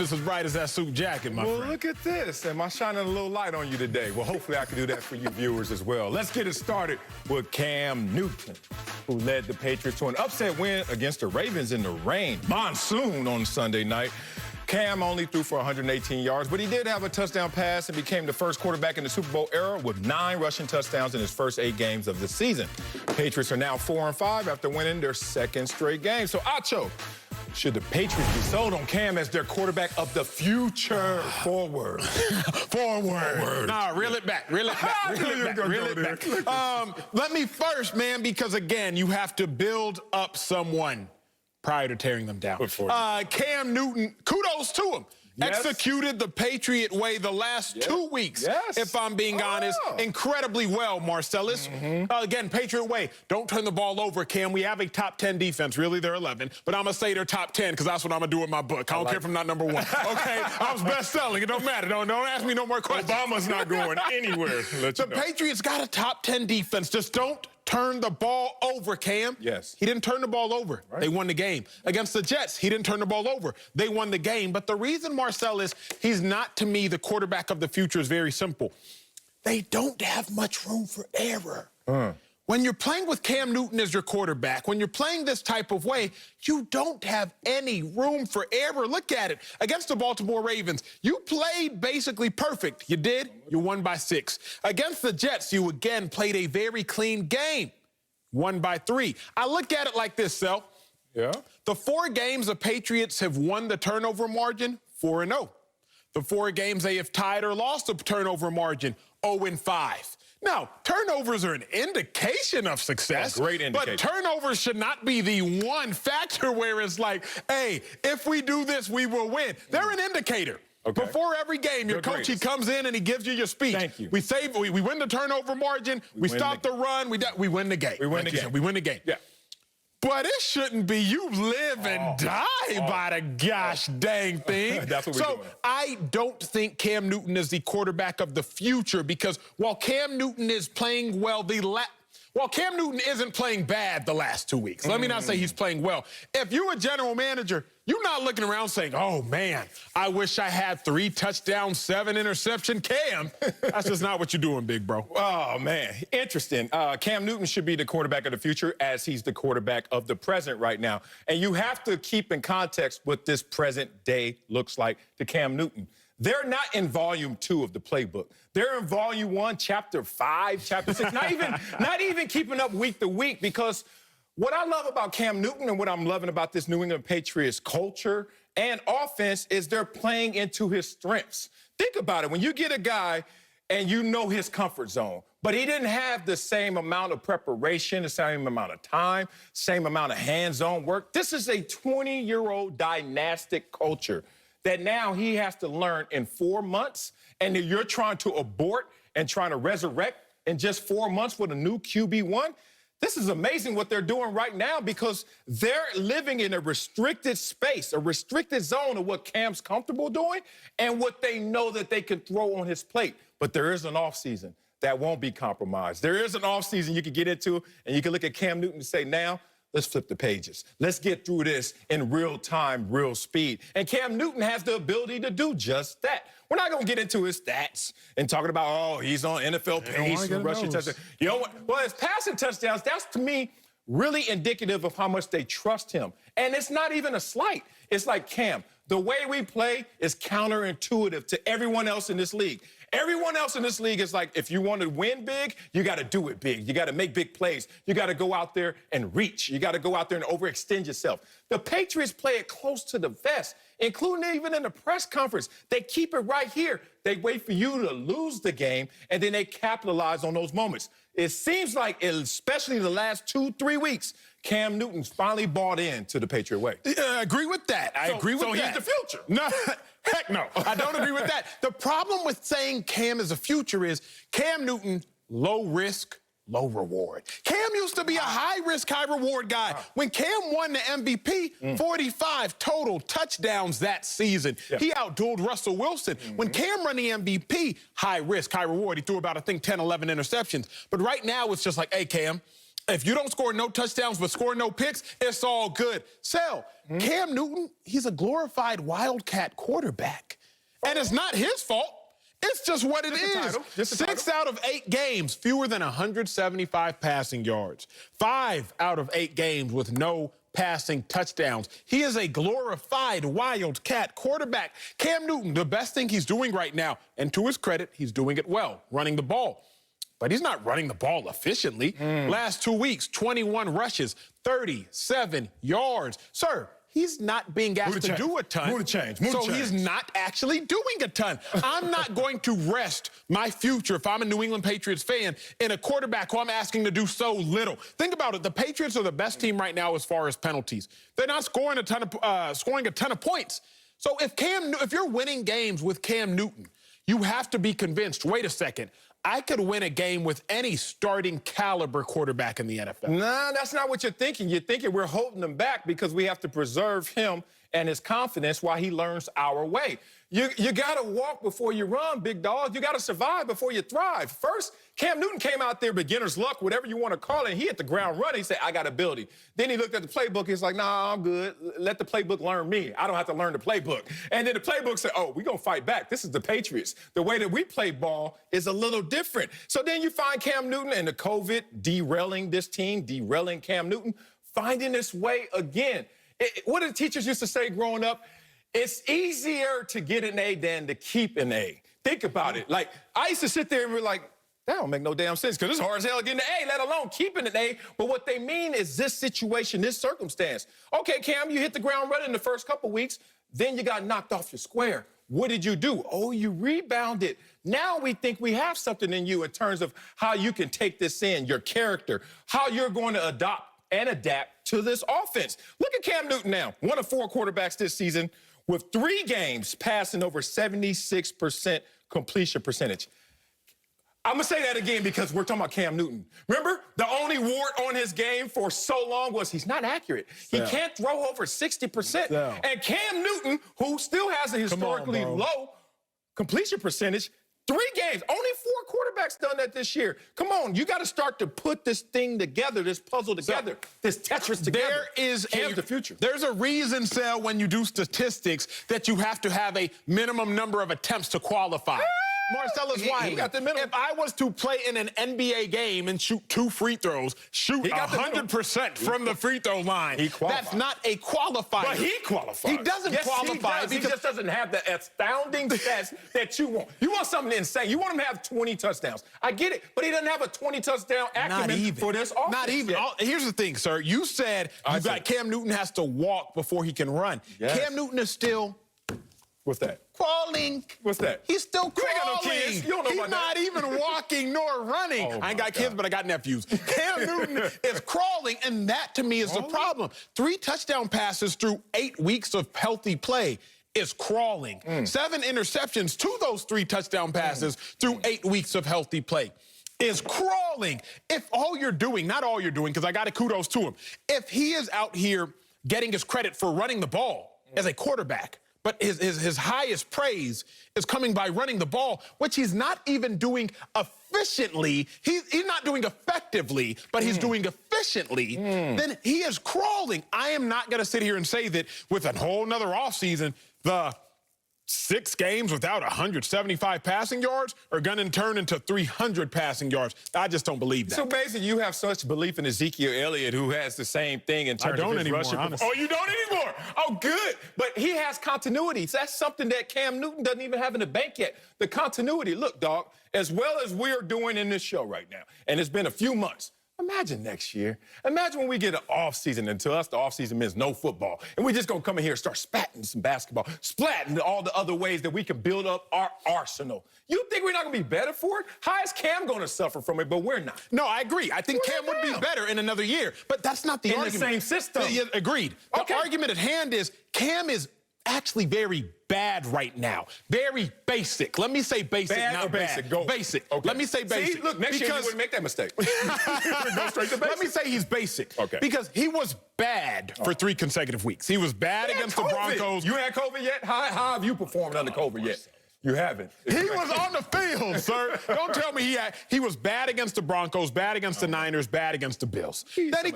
It's as bright as that suit jacket, my friend. Well, look at this. Am I shining a little light on you today? Well, hopefully I can do that for you viewers as well. Let's get it started with Cam Newton, who led the Patriots to an upset win against the Ravens in the rain. Monsoon on Sunday night. Cam only threw for 118 yards, but he did have a touchdown pass and became the first quarterback in the Super Bowl era with 9 rushing touchdowns in his first 8 games of the season. Patriots are now 4-5 after winning their second straight game. So, Acho, should the Patriots be sold on Cam as their quarterback of the future? Forward. Forward. Nah, reel it back. Reel it back. Reel it back. Let me first, man, because, again, you have to build up someone prior to tearing them down. Cam Newton, kudos to him. Yes. Executed the Patriot way the last 2 weeks, if I'm being honest, incredibly well, Marcellus. Again, Patriot way, don't turn the ball over, Cam. We have a top 10 defense. Really, they're 11, but I'm going to say they're top 10 because that's what I'm going to do in my book. I don't care if I'm not number 1. Okay? I was best-selling. It don't matter. Don't ask me no more questions. Obama's not going anywhere. The Patriots got a top 10 defense. Just don't turn the ball over, Cam. Yes. He didn't turn the ball over. Right. They won the game. Against the Jets, he didn't turn the ball over. They won the game. But the reason, Marcel, is he's not, to me, the quarterback of the future is very simple. They don't have much room for error. When you're playing with Cam Newton as your quarterback, when you're playing this type of way, you don't have any room for error. Look at it. Against the Baltimore Ravens, you played basically perfect. You did. You won by 6. Against the Jets, you again played a very clean game. Won by 3. I look at it like this, Sel. Yeah. The 4 games the Patriots have won the turnover margin, 4-0. The 4 games they have tied or lost the turnover margin, 0-5. Now, turnovers are an indication of success. A great indication. But turnovers should not be the one factor where it's like, hey, if we do this, we will win. They're an indicator. Okay. Before every game, your coach, he comes in and he gives you your speech. Thank you. We win the turnover margin. We stop the run. We win the game. We win the game. We win the game. Yeah. But it shouldn't be you live and die by the gosh dang thing. That's what we're doing. I don't think Cam Newton is the quarterback of the future because while Cam Newton is playing well, while Cam Newton isn't playing bad the last 2 weeks, let me not say he's playing well. If you're a general manager, you're not looking around saying, oh, man, I wish I had 3 touchdowns, 7 interception Cam. That's just not what you're doing, big bro. Oh, man. Interesting. Cam Newton should be the quarterback of the future as he's the quarterback of the present right now. And you have to keep in context what this present day looks like to Cam Newton. They're not in volume 2 of the playbook. They're in volume 1, chapter 5, chapter 6. not even keeping up week to week because what I love about Cam Newton and what I'm loving about this New England Patriots culture and offense is they're playing into his strengths. Think about it. When you get a guy and you know his comfort zone, but he didn't have the same amount of preparation, the same amount of time, same amount of hands-on work. This is a 20-year-old dynastic culture that now he has to learn in 4 months, and you're trying to abort and trying to resurrect in just 4 months with a new QB1. This is amazing what they're doing right now because they're living in a restricted space, a restricted zone of what Cam's comfortable doing and what they know that they can throw on his plate. But there is an offseason that won't be compromised. There is an offseason you can get into, and you can look at Cam Newton and say, now, let's flip the pages. Let's get through this in real time, real speed. And Cam Newton has the ability to do just that. We're not going to get into his stats and talking about, oh, he's on NFL pace for rushing touchdowns. You know what? Well, his passing touchdowns, that's to me really indicative of how much they trust him. And it's not even a slight. It's like, Cam, the way we play is counterintuitive to everyone else in this league. Everyone else in this league is like, if you want to win big, you got to do it big. You got to make big plays. You got to go out there and reach. You got to go out there and overextend yourself. The Patriots play it close to the vest, including even in the press conference. They keep it right here. They wait for you to lose the game, and then they capitalize on those moments. It seems like, especially the last 2-3 weeks, Cam Newton's finally bought into the Patriot way. I agree with that. I agree with that. So he's the future. No, heck no. I don't agree with that. The problem with saying Cam is a future is Cam Newton, low risk, low reward. Cam used to be a high-risk, high-reward guy. When Cam won the MVP, 45 total touchdowns that season. He outdueled Russell Wilson. When Cam won the MVP, high-risk, high-reward, he threw about, I think, 10, 11 interceptions. But right now, it's just like, hey, Cam, If you don't score no touchdowns but score no picks, it's all good. Sal, Cam Newton, he's a glorified Wildcat quarterback. And it's not his fault. It's just what it is. 6 out of 8 games, fewer than 175 passing yards. 5 out of 8 games with no passing touchdowns. He is a glorified Wildcat quarterback. Cam Newton, the best thing he's doing right now, and to his credit, he's doing it well, running the ball. But he's not running the ball efficiently. Last 2 weeks, 21 rushes, 37 yards. Sir, he's not being asked to do a ton. So he's not actually doing a ton. I'm not going to rest my future, if I'm a New England Patriots fan, in a quarterback who I'm asking to do so little. Think about it. The Patriots are the best team right now as far as penalties. They're not scoring a ton of points. So if you're winning games with Cam Newton, you have to be convinced, wait a second, I could win a game with any starting caliber quarterback in the NFL. Nah, that's not what you're thinking. You're thinking we're holding him back because we have to preserve him and his confidence while he learns our way. You got to walk before you run, big dog. You got to survive before you thrive. First, Cam Newton came out there, beginner's luck, whatever you want to call it. He hit the ground running. He said, I got ability. Then he looked at the playbook. He's like, nah, I'm good. Let the playbook learn me. I don't have to learn the playbook. And then the playbook said, oh, we're going to fight back. This is the Patriots. The way that we play ball is a little different. So then you find Cam Newton and the COVID derailing this team, derailing Cam Newton, finding his way again. What did the teachers used to say growing up? It's easier to get an A than to keep an A. Think about it. Like, I used to sit there and be like, that don't make no damn sense because it's hard as hell getting an A, let alone keeping an A. But what they mean is this situation, this circumstance. Okay, Cam, you hit the ground running the first couple weeks. Then you got knocked off your square. What did you do? Oh, you rebounded. Now we think we have something in you in terms of how you can take this in, your character, how you're going to adopt and adapt to this offense. Look at Cam Newton now, one of 4 quarterbacks this season with 3 games passing over 76% completion percentage. I'm going to say that again because we're talking about Cam Newton. Remember, the only wart on his game for so long was he's not accurate. He can't throw over 60%. And Cam Newton, who still has a historically low completion percentage, 3 games, only 4 quarterbacks done that this year. Come on, you got to start to put this thing together, this puzzle together, this Tetris together. Cam's the future. There's a reason, Sal, when you do statistics, that you have to have a minimum number of attempts to qualify. Marcellus Wiley, if I was to play in an NBA game and shoot 2 free throws, shoot 100% from the free throw line, that's not a qualifier. But he qualifies. He doesn't qualify. He just doesn't have the astounding stats that you want. You want something insane. You want him to have 20 touchdowns. I get it, but he doesn't have a 20-touchdown acumen for this offense. Not even. Here's the thing, sir. You said Cam Newton has to walk before he can run. Cam Newton is still... What's that? Crawling. What's that? He's still crawling. You ain't got no kids. You don't know He's about not that. even walking nor running. I ain't got kids, but I got nephews. Cam Newton is crawling, and that to me is the problem. 3 touchdown passes through 8 weeks of healthy play is crawling. 7 interceptions to those 3 touchdown passes through 8 weeks of healthy play is crawling. If all you're doing, not all you're doing, because I got to kudos to him, if he is out here getting his credit for running the ball as a quarterback, but his highest praise is coming by running the ball, which he's not even doing efficiently. He's not doing effectively, but he's doing efficiently. Then he is crawling. I am not going to sit here and say that with a whole nother offseason, the 6 games without 175 passing yards are going to turn into 300 passing yards. I just don't believe that. So basically, you have such belief in Ezekiel Elliott, who has the same thing in terms of his rushing. Oh, you don't anymore? Oh, good. But he has continuity. So that's something that Cam Newton doesn't even have in the bank yet. The continuity. Look, dog, as well as we're doing in this show right now, and it's been a few months, imagine next year. Imagine when we get an offseason, and to us, the offseason means no football. And we're just going to come in here and start spatting some basketball, splatting all the other ways that we can build up our arsenal. You think we're not going to be better for it? How is Cam going to suffer from it, but we're not? No, I agree. I think Cam would be better in another year, but that's not the argument. In the same system. Yeah, agreed. The argument at hand is Cam is actually very bad right now. Very basic. Let me say basic, bad not or basic? Bad. Go. Basic. Okay. Let me say basic. See, look, next year you wouldn't make that mistake. Go straight to basic. Let me say he's basic. Okay. Because he was bad for 3 consecutive weeks. He was bad against the Broncos. You had COVID yet? How have you performed under COVID yet? You haven't. He was on the field, sir. Don't tell me he was bad against the Broncos, bad against the Niners, bad against the Bills. Then he